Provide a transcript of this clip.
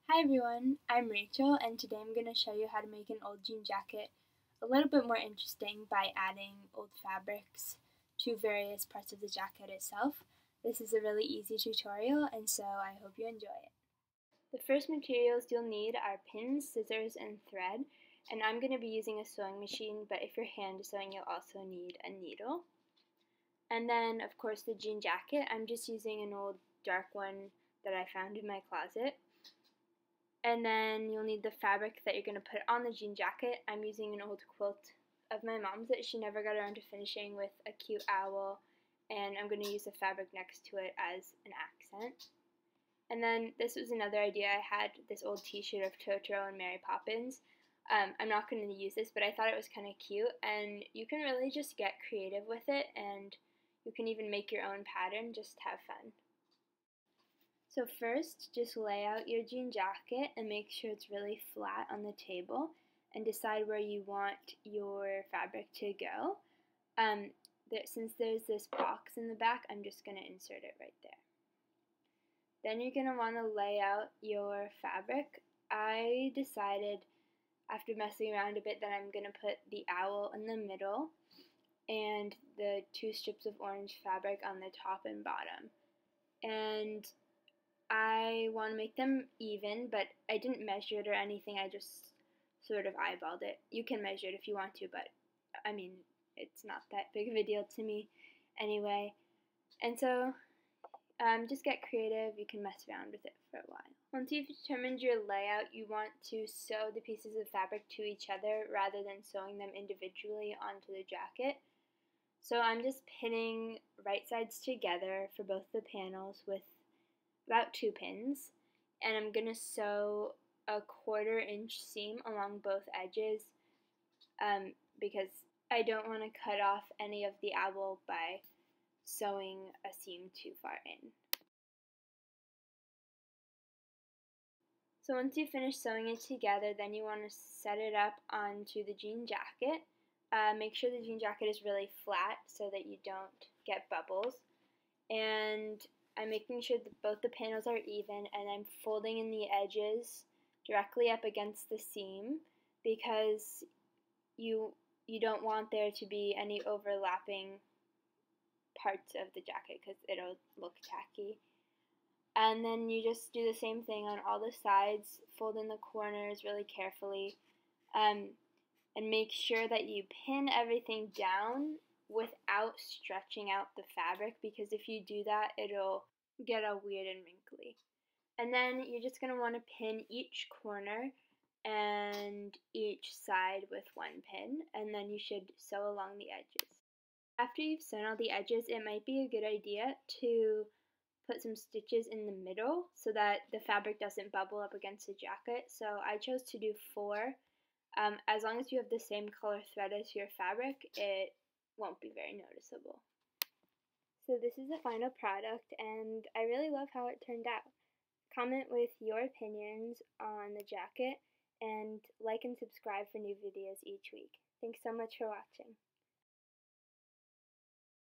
Hi everyone, I'm Rachel and today I'm going to show you how to make an old jean jacket a little bit more interesting by adding old fabrics to various parts of the jacket itself. This is a really easy tutorial and so I hope you enjoy it. The first materials you'll need are pins, scissors, and thread, and I'm going to be using a sewing machine, but if you're hand sewing you'll also need a needle. And then of course the jean jacket, I'm just using an old dark one that I found in my closet. And then you'll need the fabric that you're going to put on the jean jacket. I'm using an old quilt of my mom's that she never got around to finishing with a cute owl, and I'm going to use the fabric next to it as an accent. And then this was another idea I had, this old t-shirt of Totoro and Mary Poppins. I'm not going to use this, but I thought it was kind of cute, and you can really just get creative with it, and you can even make your own pattern, just have fun. So first, just lay out your jean jacket and make sure it's really flat on the table and decide where you want your fabric to go. Since there's this box in the back, I'm just going to insert it right there. Then you're going to want to lay out your fabric. I decided after messing around a bit that I'm going to put the owl in the middle and the two strips of orange fabric on the top and bottom. And I want to make them even, but I didn't measure it or anything, I just sort of eyeballed it. You can measure it if you want to, but I mean, it's not that big of a deal to me anyway. And so, just get creative, you can mess around with it for a while. Once you've determined your layout, you want to sew the pieces of fabric to each other rather than sewing them individually onto the jacket. So I'm just pinning right sides together for both the panels with about 2 pins, and I'm going to sew a 1/4 inch seam along both edges because I don't want to cut off any of the owl by sewing a seam too far in. So once you finish sewing it together, then you want to set it up onto the jean jacket. Make sure the jean jacket is really flat so that you don't get bubbles. And I'm making sure that both the panels are even, and I'm folding in the edges directly up against the seam because you don't want there to be any overlapping parts of the jacket because it'll look tacky. And then you just do the same thing on all the sides, fold in the corners really carefully, and make sure that you pin everything down without stretching out the fabric, because if you do that, it'll get all weird and wrinkly. And then you're just going to want to pin each corner and each side with 1 pin, and then you should sew along the edges. After you've sewn all the edges, it might be a good idea to put some stitches in the middle so that the fabric doesn't bubble up against the jacket. So I chose to do 4. As long as you have the same color thread as your fabric, it won't be very noticeable. So this is the final product, and I really love how it turned out. Comment with your opinions on the jacket, and like and subscribe for new videos each week. Thanks so much for watching.